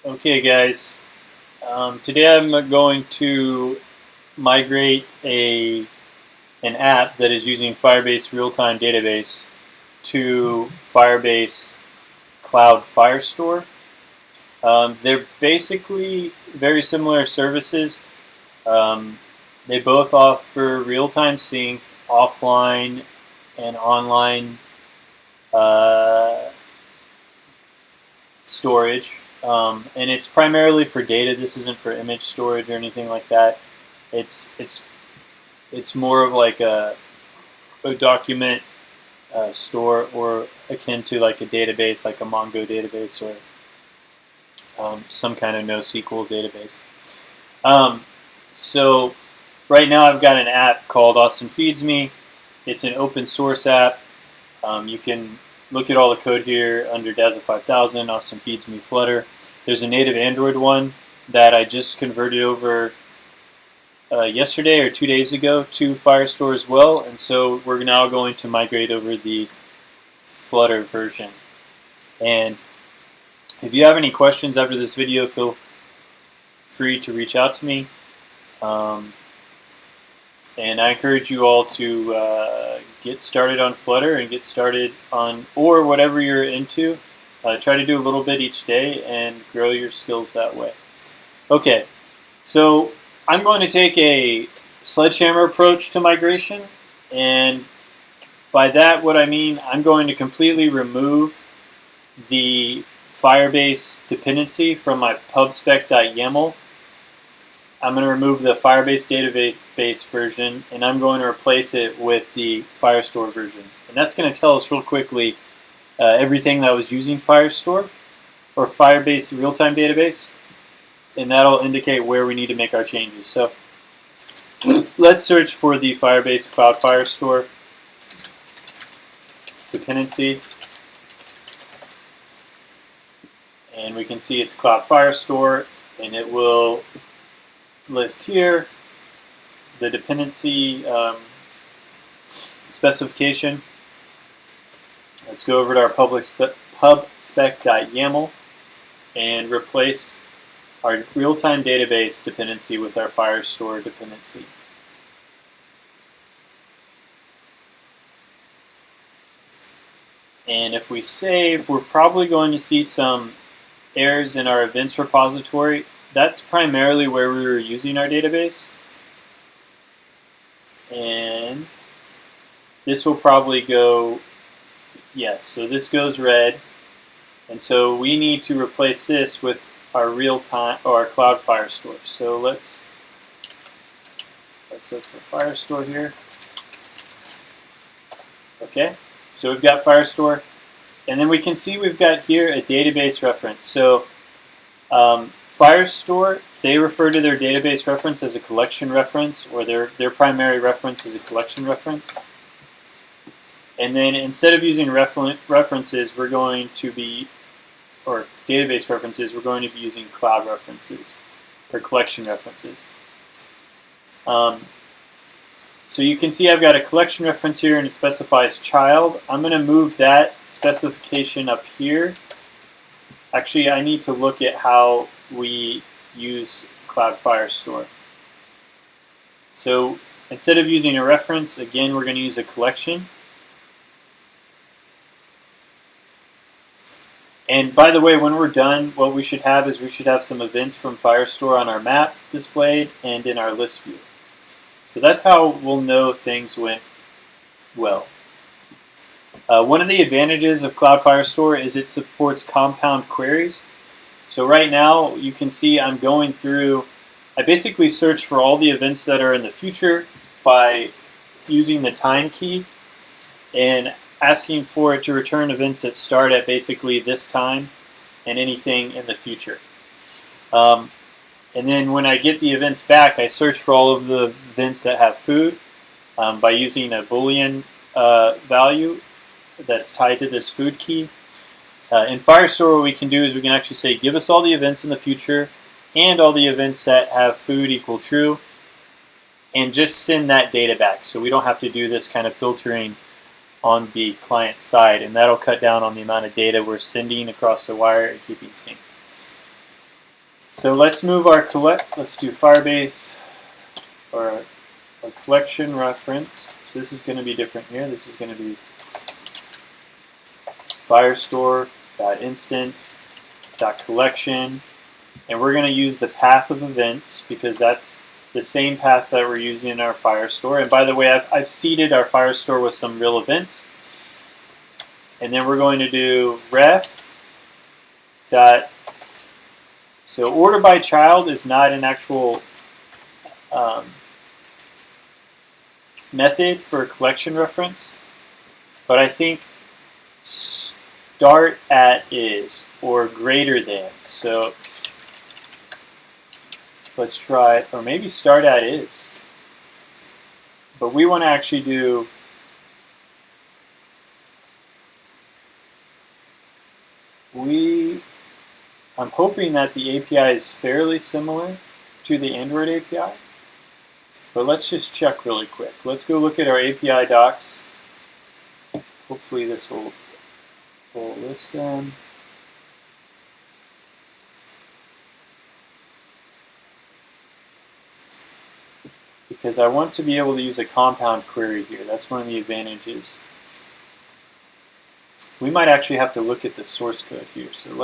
Okay, guys. Today I'm going to migrate an app that is using Firebase Realtime database to Firebase Cloud Firestore. They're basically very similar services. Um, they both offer real-time sync, offline and online uh, storage. And it's primarily for data. This isn't for image storage or anything like that. It's it's it's more of like a document store, or akin to like a database, like a Mongo database, or some kind of NoSQL database. So right now I've got an app called Austin Feeds Me. It's an open source app. You can look at all the code here under Dazzle 5000, Austin Feeds Me, Flutter. There's a native Android one that I just converted over yesterday or 2 days ago to Firestore as well, and so we're now going to migrate over the Flutter version. And if you have any questions after this video, feel free to reach out to me. And I encourage you all to get started on Flutter and get started on, or whatever you're into. Try to do a little bit each day and grow your skills that way. Okay, so I'm going to take a sledgehammer approach to migration, and by that what I mean, I'm going to completely remove the Firebase dependency from my pubspec.yaml. I'm going to remove the Firebase database version, and I'm going to replace it with the Firestore version. And that's going to tell us real quickly everything that was using Firestore or Firebase real-time database, and that'll indicate where we need to make our changes. So let's search for the Firebase Cloud Firestore dependency, and we can see it's Cloud Firestore, and it will list here the dependency specification. Let's go over to our pubspec.yaml and replace our real-time database dependency with our Firestore dependency. And if we save, we're probably going to see some errors in our events repository. That's primarily where we were using our database. And this will probably go, yes, so this goes red. And so we need to replace this with our real-time, or our Cloud Firestore. So let's look for Firestore here. Okay, so we've got Firestore. And then we can see we've got here a database reference. So Firestore, they refer to their database reference as a collection reference, or their primary reference is a collection reference. And then instead of using references, we're going to be, or database references, we're going to be using cloud references, or collection references. So you can see I've got a collection reference here, and it specifies child. I'm going to move that specification up here. Actually, I need to look at how we use Cloud Firestore. So instead of using a reference, again, we're going to use a collection. And by the way, when we're done, what we should have is we should have some events from Firestore on our map displayed and in our list view. So that's how we'll know things went well. One of the advantages of Cloud Firestore is it supports compound queries. So right now you can see I'm going through, I basically search for all the events that are in the future by using the time key and asking for it to return events that start at basically this time and anything in the future. And then when I get the events back, I search for all of the events that have food by using a Boolean value that's tied to this food key. In Firestore, what we can do is we can actually say, give us all the events in the future and all the events that have food equal true, and just send that data back. So we don't have to do this kind of filtering on the client side, and that'll cut down on the amount of data we're sending across the wire and keeping sync. So let's move our let's do Firebase or a collection reference. So this is going to be different here. This is going to be Firestore.instance.collection, and we're going to use the path of events because that's the same path that we're using in our Firestore. And by the way, I've seeded our Firestore with some real events. And then we're going to do ref dot. So order by child is not an actual method for a collection reference, but I think start at is or greater than. So let's try, or maybe start at is. But we want to actually do I'm hoping that the API is fairly similar to the Android API. But let's just check really quick. Let's go look at our API docs. Hopefully this will list them. Because I want to be able to use a compound query here. That's one of the advantages. We might actually have to look at the source code here. So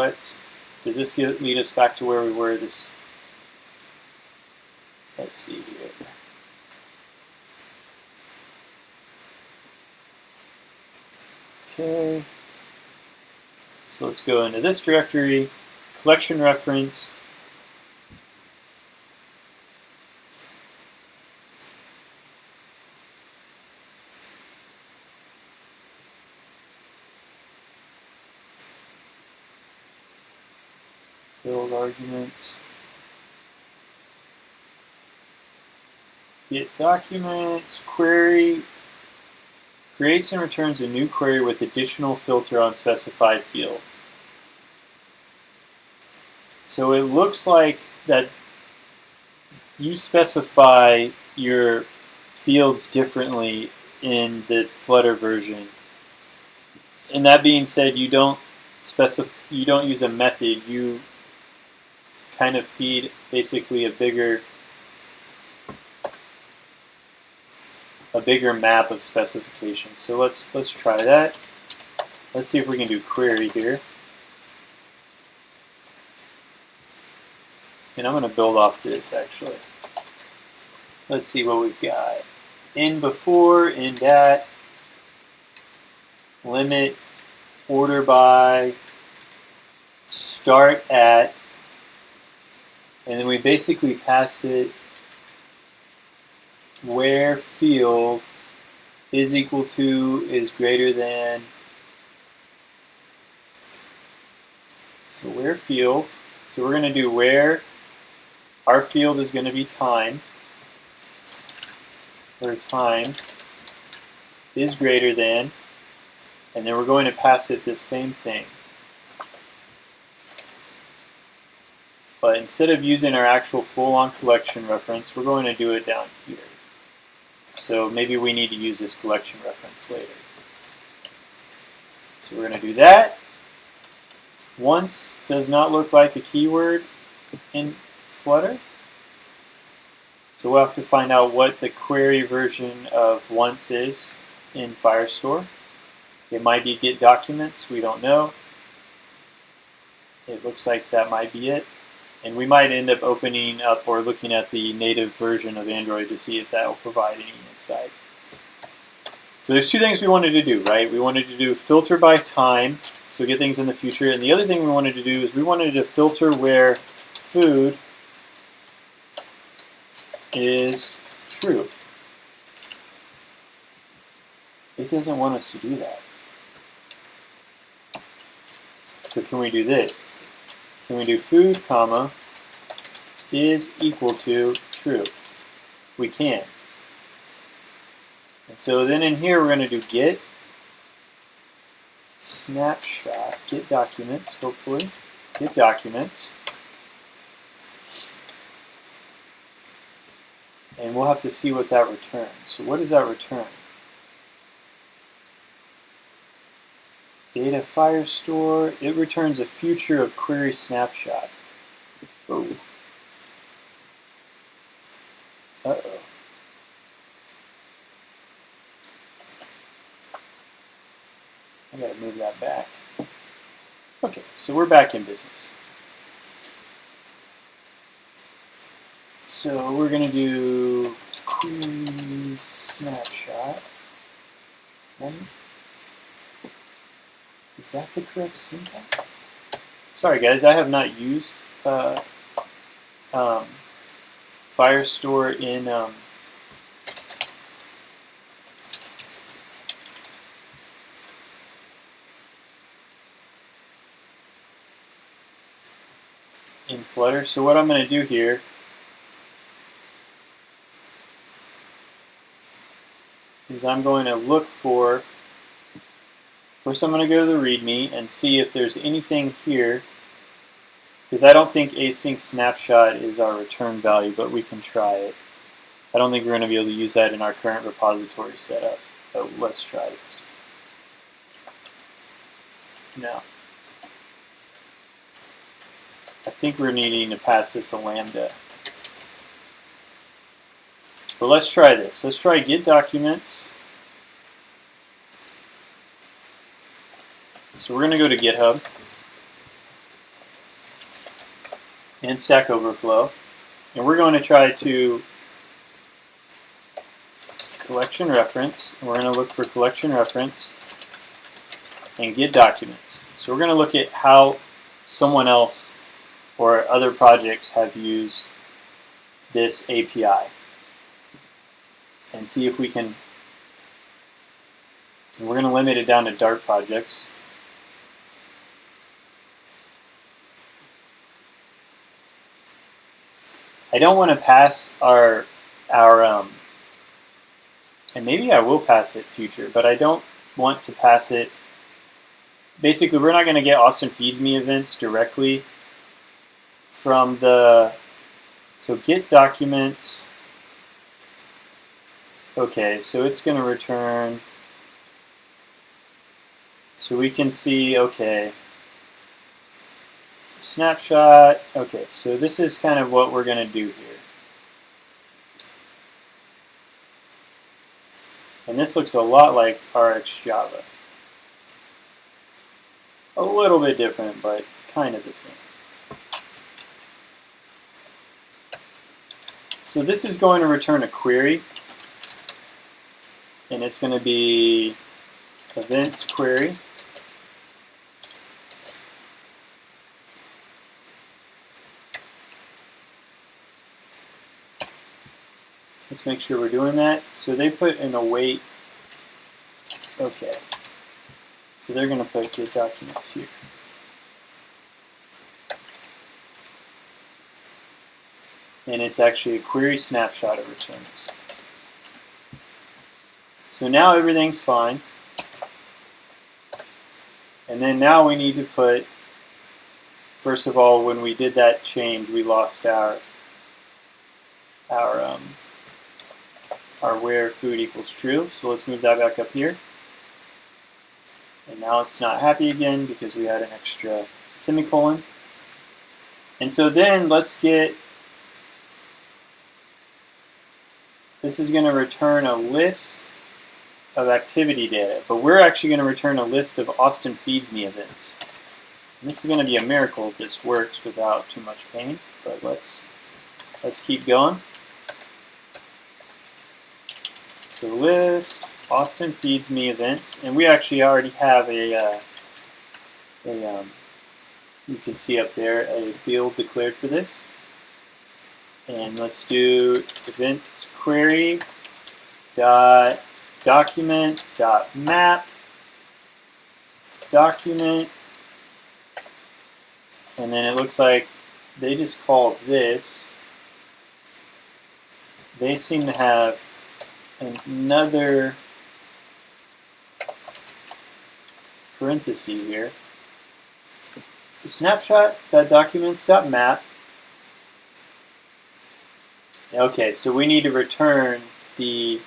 does this lead us back to where we were? Let's see here. Okay. So let's go into this directory, collection reference. Build arguments. Get documents, query, creates and returns a new query with additional filter on specified field. So it looks like that you specify your fields differently in the Flutter version. And that being said, you don't use a method. You kind of feed basically a bigger map of specifications. So let's try that. Let's see if we can do query here. And I'm going to build off this actually. Let's see what we've got. In before, in that, limit, order by, start at, and then we basically pass it where field is equal to, is greater than. So where field, so we're going to do where our field is going to be time, where time is greater than, and then we're going to pass it this same thing. But instead of using our actual full-on collection reference, we're going to do it down here. So maybe we need to use this collection reference later. So we're going to do that. Once does not look like a keyword in Flutter. So we'll have to find out what the query version of once is in Firestore. It might be get documents, we don't know. It looks like that might be it. And we might end up opening up or looking at the native version of Android to see if that will provide any insight. So there's two things we wanted to do, right? We wanted to do filter by time, so get things in the future. And the other thing we wanted to do is we wanted to filter where food is true. It doesn't want us to do that. So can we do this? Can we do food, comma, is equal to true? We can. And so then in here we're going to do get snapshot, get documents, hopefully, get documents. And we'll have to see what that returns. So what does that return? Data Firestore, it returns a future of query snapshot. Oh. Uh-oh. I gotta move that back. Okay, so we're back in business. So we're gonna do query snapshot. Is that the correct syntax? Sorry guys, I have not used Firestore in Flutter. So what I'm going to do here is I'm going to look for, first I'm going to go to the README and see if there's anything here, because I don't think async snapshot is our return value, but we can try it. I don't think we're going to be able to use that in our current repository setup, but let's try this. Now, I think we're needing to pass this a lambda. But let's try this. Let's try get documents. So we're going to go to GitHub and Stack Overflow, and we're going to try to collection reference. We're going to look for collection reference and get documents. So we're going to look at how someone else or other projects have used this API and see if we can, and we're going to limit it down to Dart projects. I don't want to pass our and maybe I will pass it future, but I don't want to pass it. Basically, we're not going to get Austin Feeds Me events directly from the, so get documents. Okay, so it's going to return, so we can see, okay, snapshot. Okay, so this is kind of what we're going to do here. And this looks a lot like RxJava. A little bit different, but kind of the same. So this is going to return a query, and it's going to be events query. Let's make sure we're doing that. So they put in await. Okay. So they're going to put get documents here. And it's actually a query snapshot it returns. So now everything's fine. And then now we need to put, first of all, when we did that change, we lost our where food equals true. So let's move that back up here. And now it's not happy again because we had an extra semicolon. And so then let's get, this is going to return a list of activity data, but we're actually going to return a list of Austin Feeds Me events. And this is going to be a miracle if this works without too much pain, but let's keep going. So list Austin Feeds Me events, and we actually already have you can see up there a field declared for this. And let's do events query dot documents dot map document, and then it looks like they just called this. They seem to have another parenthesis here. So snapshot.documents.map. Okay, so we need to return the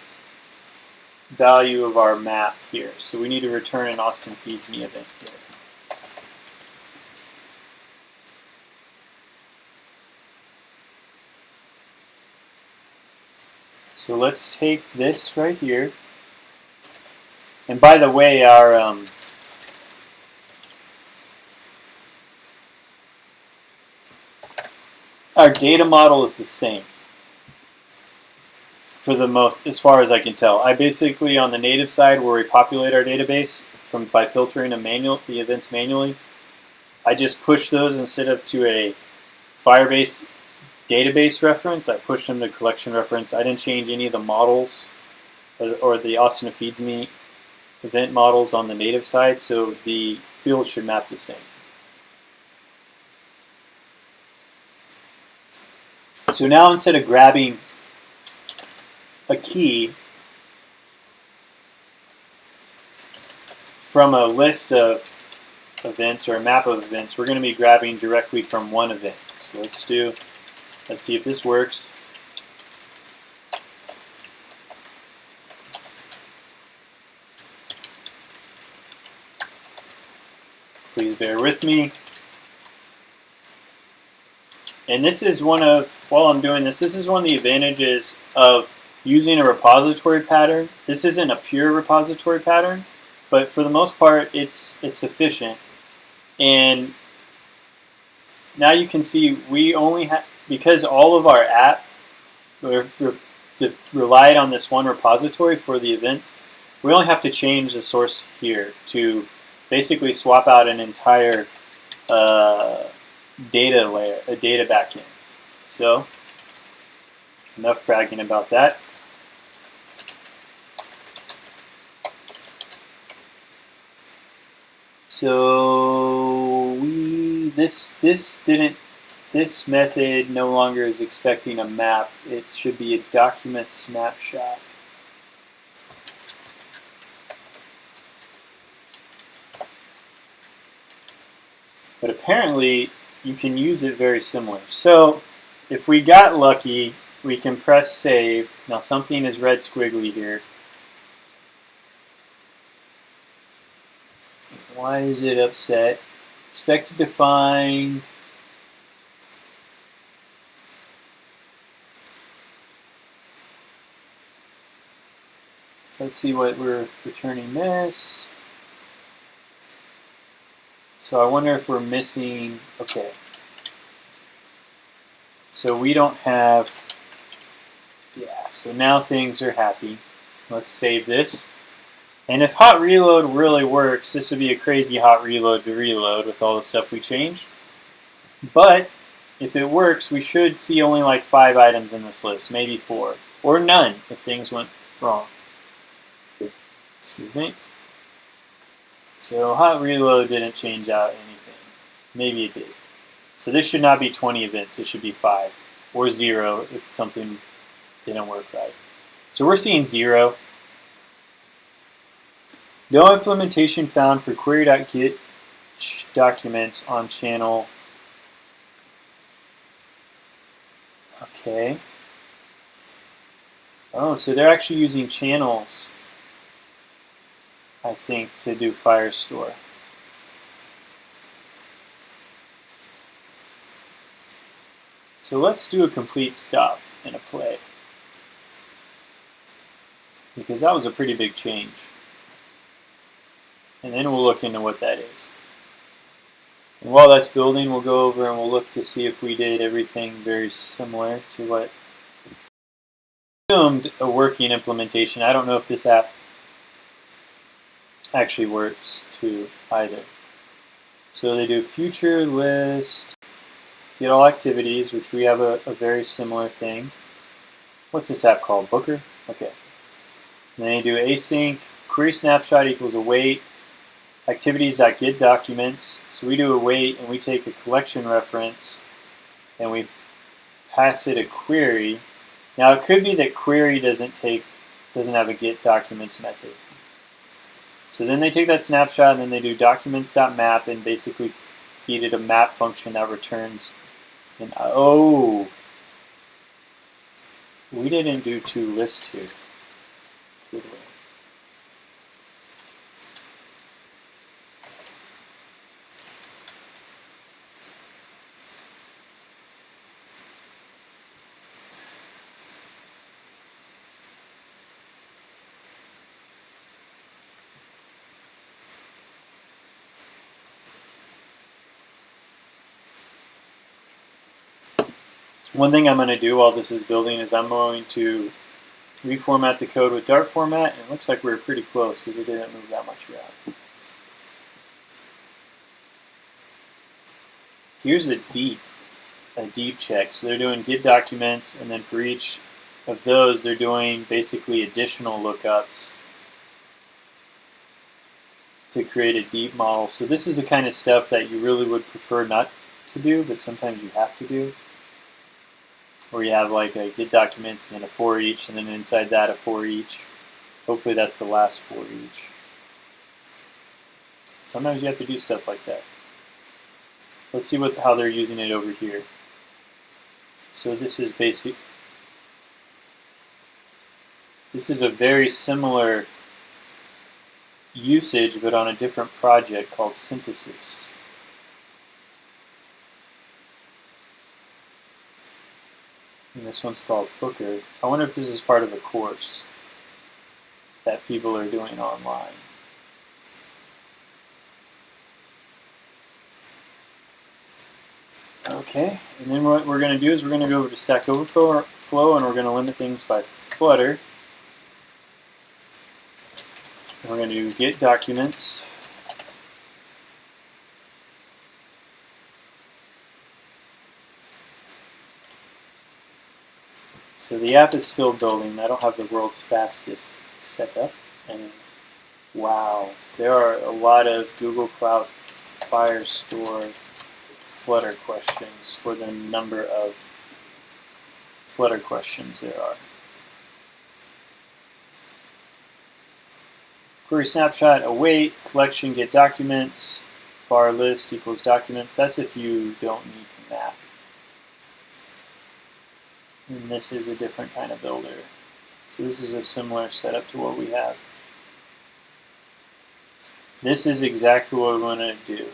value of our map here. So we need to return an Austin Feeds Me event here. So let's take this right here. And by the way, our data model is the same for the most, as far as I can tell. I basically, on the native side where we populate our database by filtering the events manually, I just push those instead of to a Firebase database reference. I pushed them to collection reference. I didn't change any of the models or the Austin feeds me event models on the native side, so the fields should map the same. So now instead of grabbing a key from a list of events or a map of events, we're going to be grabbing directly from one event. So let's see if this works. Please bear with me. And this is while I'm doing this, is one of the advantages of using a repository pattern. This isn't a pure repository pattern, but for the most part, it's sufficient. And now you can see we only have, because all of our app relied on this one repository for the events, we only have to change the source here to basically swap out an entire data layer, a data backend. So, enough bragging about that. So this method no longer is expecting a map. It should be a document snapshot. But apparently you can use it very similar. So if we got lucky, we can press save. Now something is red squiggly here. Why is it upset? Expected to find. Let's see what we're returning this. So I wonder if we're missing, okay. So we don't have, yeah, so now things are happy. Let's save this. And if hot reload really works, this would be a crazy hot reload to reload with all the stuff we changed. But if it works, we should see only like 5 items in this list, maybe 4. Or none if things went wrong. Excuse me. So hot reload didn't change out anything. Maybe it did. So this should not be 20 events. It should be 5 or 0 if something didn't work right. So we're seeing 0. No implementation found for query.get documents on channel. Okay. Oh, so they're actually using channels, I think, to do Firestore. So let's do a complete stop and a play, because that was a pretty big change. And then we'll look into what that is. And while that's building, we'll go over and we'll look to see if we did everything very similar to what assumed a working implementation. I don't know if this app actually works too either. So they do future list, get all activities, which we have a very similar thing. What's this app called? Booker? Okay. And then they do async, query snapshot equals await, activities.get documents. So we do await and we take a collection reference and we pass it a query. Now it could be that query doesn't have a get documents method. So then they take that snapshot and then they do documents.map and basically feed it a map function that returns. And oh, we didn't do toList here. Good way. One thing I'm going to do while this is building is I'm going to reformat the code with Dart format, and it looks like we're pretty close because it didn't move that much around. Here's a deep check. So they're doing get documents, and then for each of those, they're doing basically additional lookups to create a deep model. So this is the kind of stuff that you really would prefer not to do, but sometimes you have to do. Where you have like a get documents and then a for each, and then inside that a for each. Hopefully that's the last for each. Sometimes you have to do stuff like that. Let's see how they're using it over here. So this is basic. This is a very similar usage, but on a different project called Synthesis. And this one's called Booker. I wonder if this is part of a course that people are doing online. Okay, and then what we're going to do is we're going to go over to Stack Overflow, and we're going to limit things by Flutter. And we're going to do get documents. So the app is still building. I don't have the world's fastest setup. And wow, there are a lot of Google Cloud Firestore Flutter questions for the number of Flutter questions there are. Query snapshot, await, collection, get documents, var list equals documents. That's if you don't need to map. And this is a different kind of builder. So this is a similar setup to what we have. This is exactly what we want to do.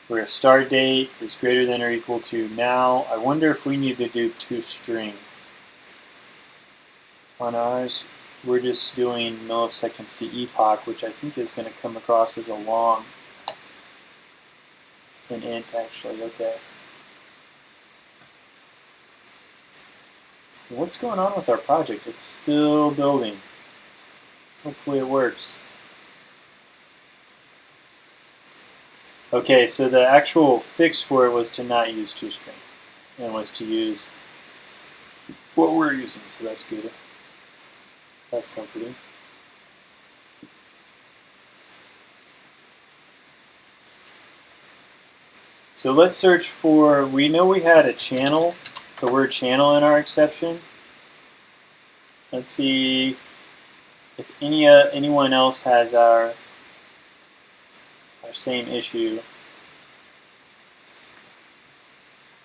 Where start date is greater than or equal to now. I wonder if we need to do toString. On ours, we're just doing milliseconds to epoch, which I think is going to come across as a long. An int, actually. Okay. What's going on with our project? It's still building. Hopefully it works. Okay, so the actual fix for it was to not use toString, and was to use what we're using, so that's good. That's comforting. So let's search for, we know we had a channel, the word channel in our exception. Let's see if anyone else has our same issue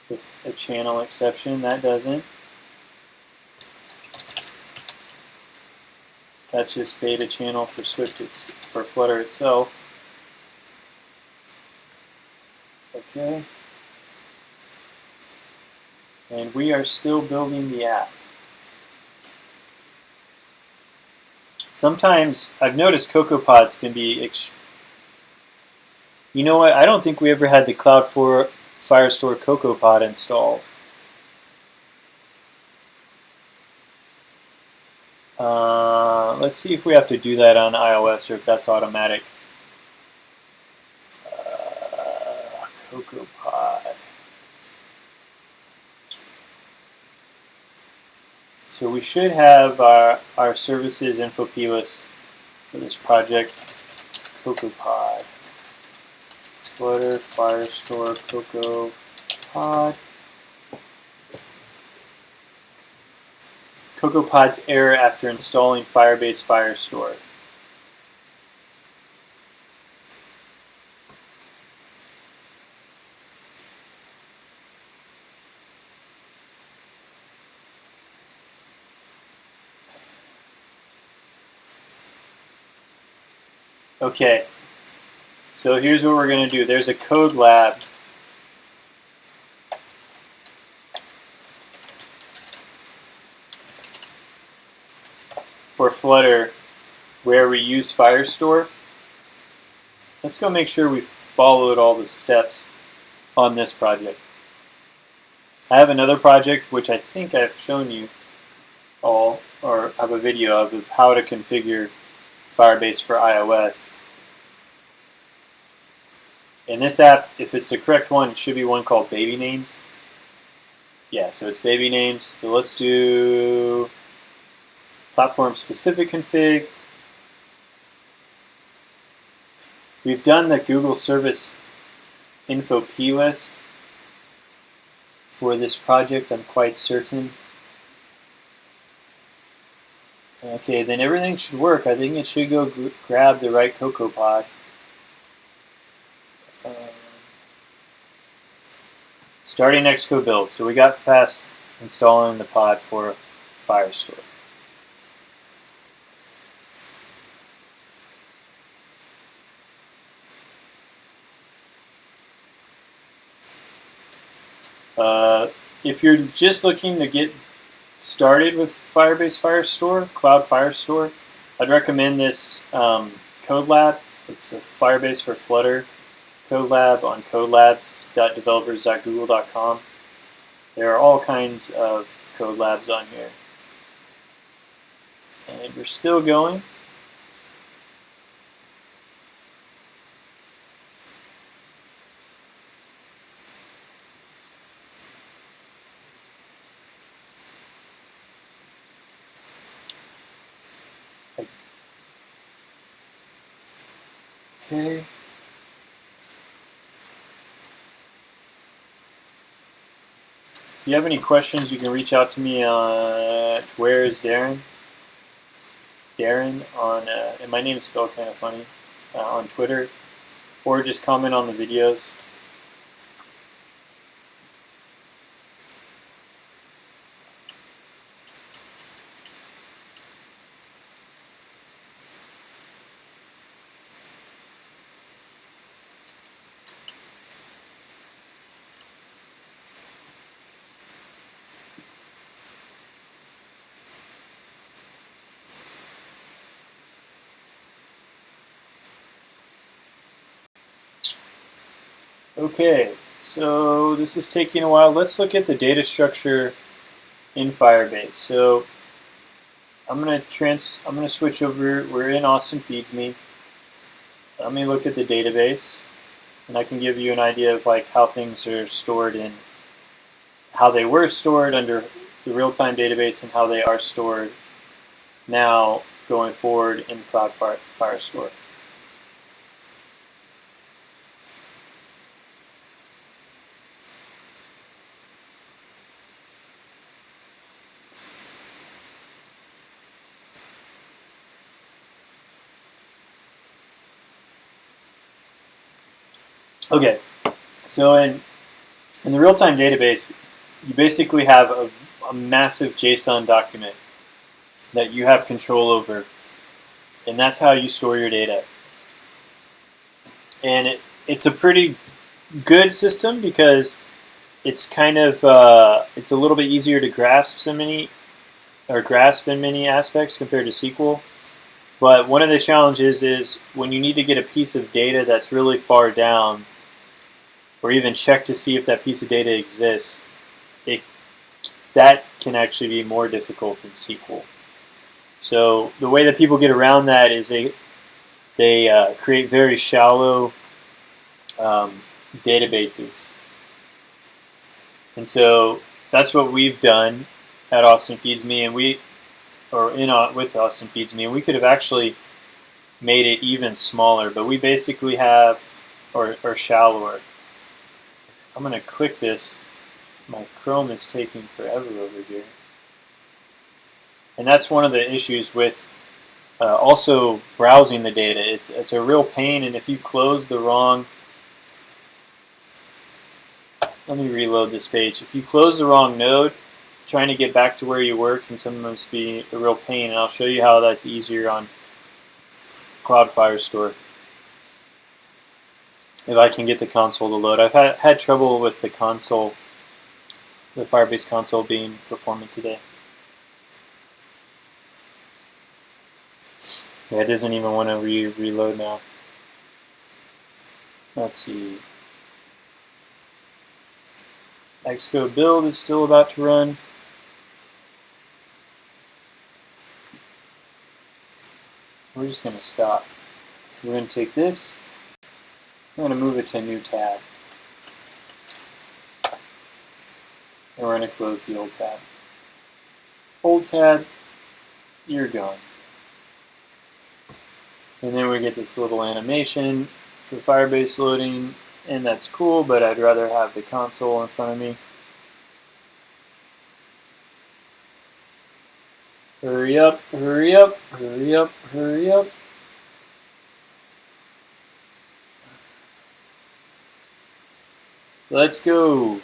with a channel exception. That doesn't. That's just beta channel for for Flutter itself. Okay. And we are still building the app. Sometimes I've noticed CocoaPods can be you know what? I don't think we ever had the Cloud Firestore CocoaPod installed. Let's see if we have to do that on iOS or if that's automatic. CocoaPod. So we should have our services info plist for this project. CocoaPod. Flutter, Firestore, CocoaPod. CocoaPod's error after installing Firebase Firestore. Okay, so here's what we're going to do. There's a code lab for Flutter where we use Firestore. Let's go make sure we followed all the steps on this project. I have another project which I think I've shown you all, or have a video of how to configure Firebase for iOS. In this app, if it's the correct one, it should be one called Baby Names. Yeah, so it's Baby Names. So let's do platform-specific config. We've done the Google Service Info plist for this project, I'm quite certain. Okay, then everything should work. I think it should go grab the right CocoaPod. Starting Xcode build. So we got past installing the pod for Firestore. If you're just looking to get started with Firebase Firestore, Cloud Firestore, I'd recommend this Code Lab. It's a Firebase for Flutter Code Lab on codelabs.developers.google.com. There are all kinds of code labs on here. And we're still going. Okay. If you have any questions, you can reach out to me on where is Darren? Darren on, and my name is spelled kind of funny, on Twitter, or just comment on the videos. Okay, so this is taking a while. Let's look at the data structure in Firebase. So I'm gonna switch over. We're in Austin Feeds Me. Let me look at the database, and I can give you an idea of like how things are stored in, how they were stored under the Realtime database, and how they are stored now going forward in Cloud Firestore. Okay, so in the real-time database, you basically have a massive JSON document that you have control over, and that's how you store your data. And it's a pretty good system because it's kind of it's a little bit easier to grasp in many aspects compared to SQL. But one of the challenges is when you need to get a piece of data that's really far down, or even check to see if that piece of data exists, that can actually be more difficult than SQL. So the way that people get around that is they create very shallow databases. And so that's what we've done at Austin Feeds Me, and with Austin Feeds Me, and we could have actually made it even smaller, but we basically have, or shallower. I'm going to click this. My Chrome is taking forever over here. And that's one of the issues with also browsing the data. It's a real pain, and if you close the wrong... Let me reload this page. If you close the wrong node, trying to get back to where you were can sometimes be a real pain, and I'll show you how that's easier on Cloud Firestore. If I can get the console to load. I've had trouble with the console, the Firebase console being performant today. Yeah, it doesn't even want to reload now. Let's see. Xcode build is still about to run. We're just going to stop. We're going to take this. I'm going to move it to a new tab. And we're going to close the old tab. Old tab, you're gone. And then we get this little animation for Firebase loading, and that's cool, but I'd rather have the console in front of me. Hurry up, hurry up, hurry up, hurry up. Let's go.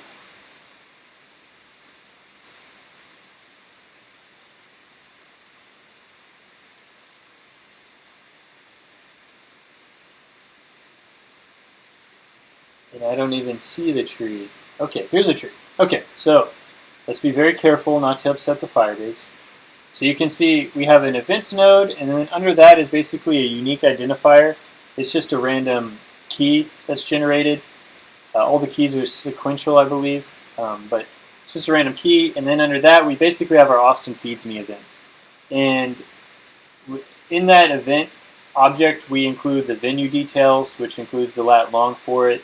And I don't even see the tree. Okay, here's a tree. Okay, so let's be very careful not to upset the Firebase. So you can see we have an events node, and then under that is basically a unique identifier. It's just a random key that's generated. All the keys are sequential, I believe, but it's just a random key. And then under that, we basically have our Austin Feeds Me event. And in that event object, we include the venue details, which includes the lat long for it,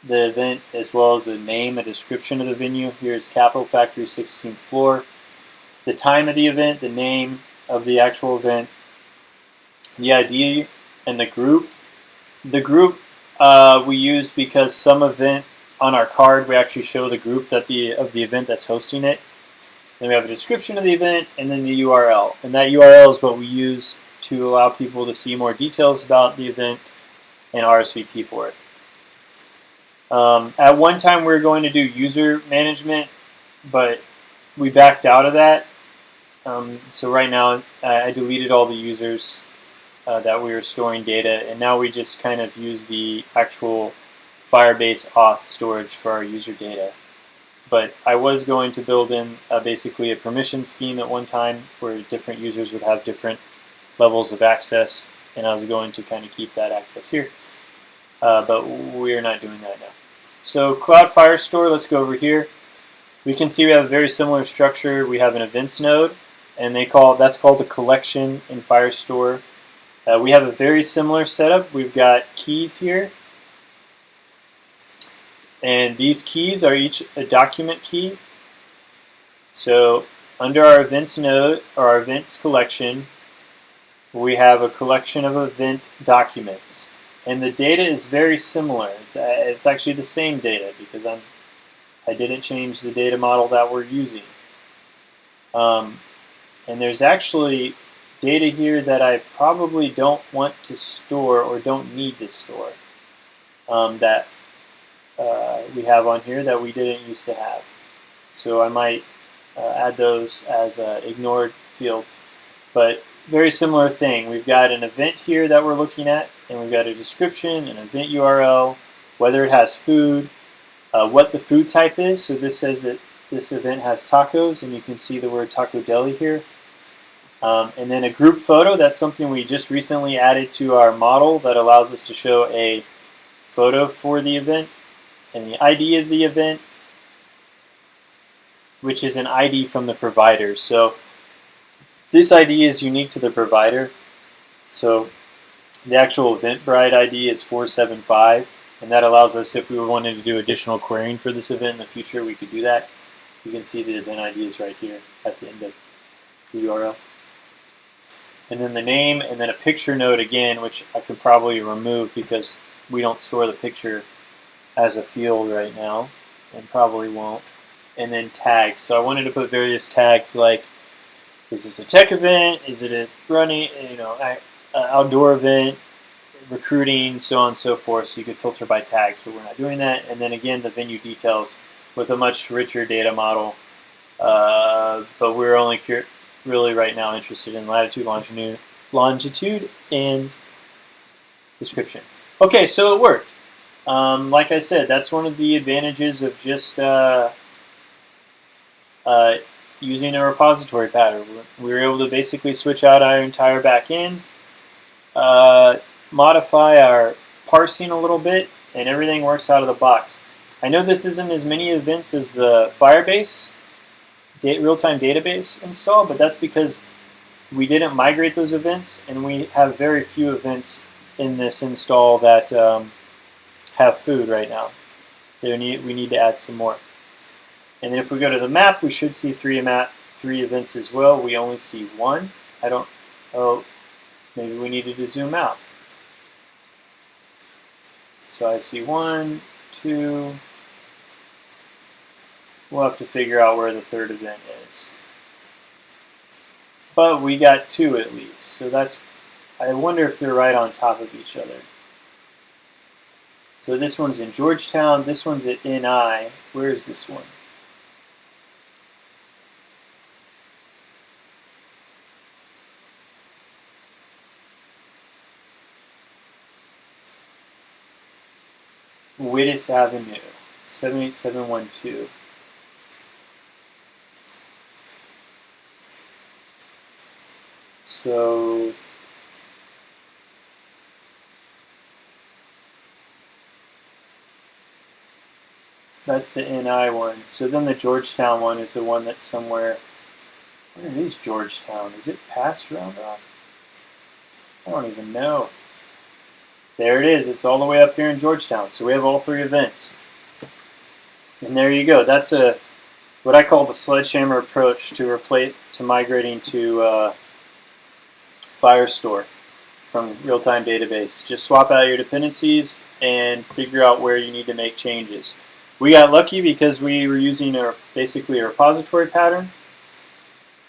the event, as well as a name, a description of the venue. Here's Capitol Factory 16th floor. The time of the event, the name of the actual event, the ID, and the group. The group we use because some event on our card, we actually show the group of the event that's hosting it. Then we have a description of the event, and then the URL. And that URL is what we use to allow people to see more details about the event and RSVP for it. At one time, we were going to do user management, but we backed out of that. So right now, I deleted all the users that we were storing data, and now we just kind of use the actual Firebase auth storage for our user data. But I was going to build in basically a permission scheme at one time where different users would have different levels of access, and I was going to kind of keep that access here. But we're not doing that now. So Cloud Firestore, let's go over here. We can see we have a very similar structure. We have an events node, and that's called a collection in Firestore. We have a very similar setup. We've got keys here, and these keys are each a document key. So under our events node, or our events collection, we have a collection of event documents. And the data is very similar. It's actually the same data because I didn't change the data model that we're using. And there's actually data here that I probably don't want to store or don't need to store that we have on here that we didn't used to have. So I might add those as ignored fields. But very similar thing. We've got an event here that we're looking at, and we've got a description, an event URL, whether it has food, what the food type is. So this says that this event has tacos, and you can see the word Taco Deli here. And then a group photo, that's something we just recently added to our model that allows us to show a photo for the event, and the ID of the event, which is an ID from the provider. So this ID is unique to the provider. So the actual Eventbrite ID is 475, and that allows us, if we wanted to do additional querying for this event in the future, we could do that. You can see the event ID is right here at the end of the URL. And then the name, and then a picture node again, which I could probably remove because we don't store the picture as a field right now, and probably won't. And then tags. So I wanted to put various tags like, is this a tech event? Is it a running, outdoor event, recruiting, so on and so forth. So you could filter by tags, but we're not doing that. And then again, the venue details with a much richer data model. But we're only really right now interested in latitude, longitude, and description. Okay, so it worked. Like I said, that's one of the advantages of just using a repository pattern. We were able to basically switch out our entire back end, modify our parsing a little bit, and everything works out of the box. I know this isn't as many events as the Firebase real-time database install, but that's because we didn't migrate those events, and we have very few events in this install that have food right now. We need to add some more. And then if we go to the map, we should see three events as well. We only see one. Oh, maybe we needed to zoom out. So I see 1, 2. We'll have to figure out where the third event is. But we got 2 at least. So I wonder if they're right on top of each other. So this one's in Georgetown. This one's at NI. Where is this one? Wittis Avenue, 78712. So that's the NI one. So then the Georgetown one is the one that's somewhere. Where is Georgetown? Is it past Round Rock? I don't even know. There it is. It's all the way up here in Georgetown. So we have all 3 events. And there you go. That's what I call the sledgehammer approach to migrating to Firestore from real-time database. Just swap out your dependencies and figure out where you need to make changes. We got lucky because we were using basically a repository pattern,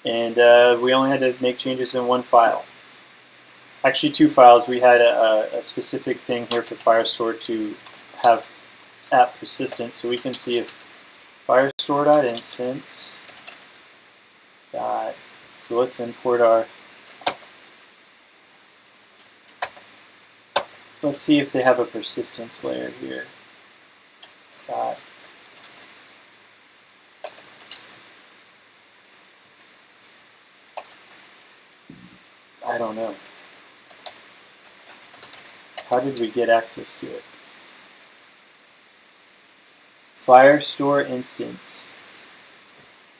and we only had to make changes in 1 file. Actually 2 files. We had a specific thing here for Firestore to have app persistence, so we can see if firestore.instance so let's import let's see if they have a persistence layer here. I don't know. How did we get access to it? Firestore instance.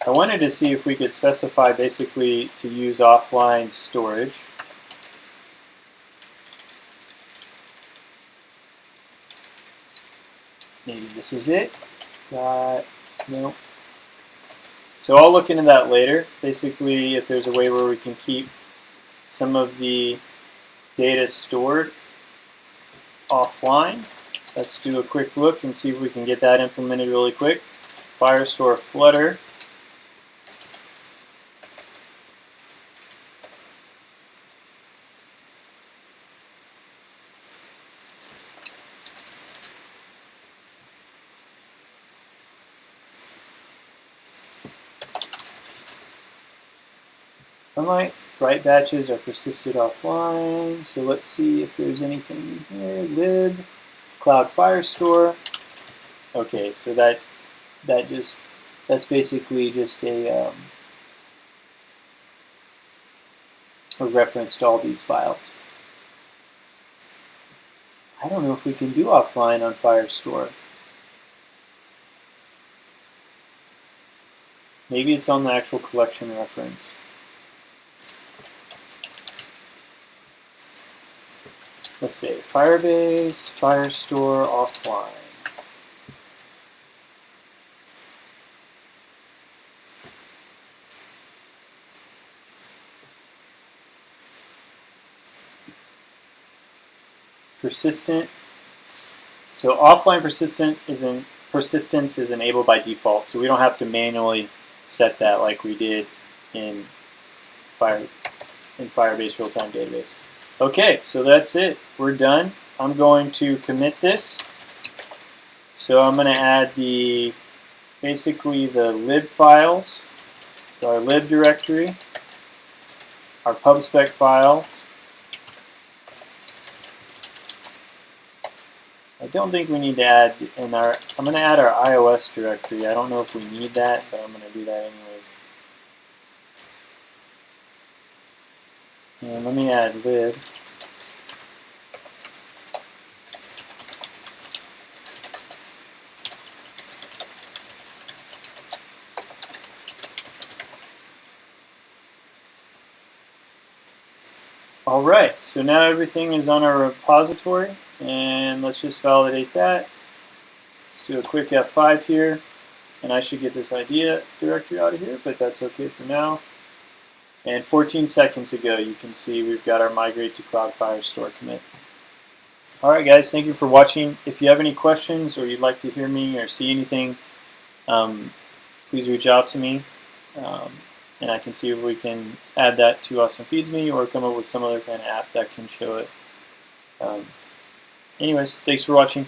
I wanted to see if we could specify basically to use offline storage. Maybe this is it. No. So I'll look into that later. Basically, if there's a way where we can keep some of the data stored offline. Let's do a quick look and see if we can get that implemented really quick. Firestore Flutter. Unlike write batches are persisted offline, so let's see if there's anything in here. Lib, Cloud Firestore. Okay, so that's basically just a reference to all these files. I don't know if we can do offline on Firestore. Maybe it's on the actual collection reference. Let's say Firebase, Firestore, offline. Persistent. So offline persistence is enabled by default, so we don't have to manually set that like we did in Firebase real-time database. Okay, so that's it. We're done. I'm going to commit this. So I'm going to add basically the lib files, our lib directory, our pubspec files. I don't think we need to add I'm going to add our iOS directory. I don't know if we need that, but I'm going to do that anyways. And let me add lib. All right, so now everything is on our repository, and let's just validate that. Let's do a quick F5 here, and I should get this idea directory out of here, but that's okay for now. And 14 seconds ago, you can see we've got our Migrate to Cloud Firestore commit. All right, guys, thank you for watching. If you have any questions or you'd like to hear me or see anything, please reach out to me, and I can see if we can add that to Awesome Feeds Me or come up with some other kind of app that can show it. Anyways, thanks for watching.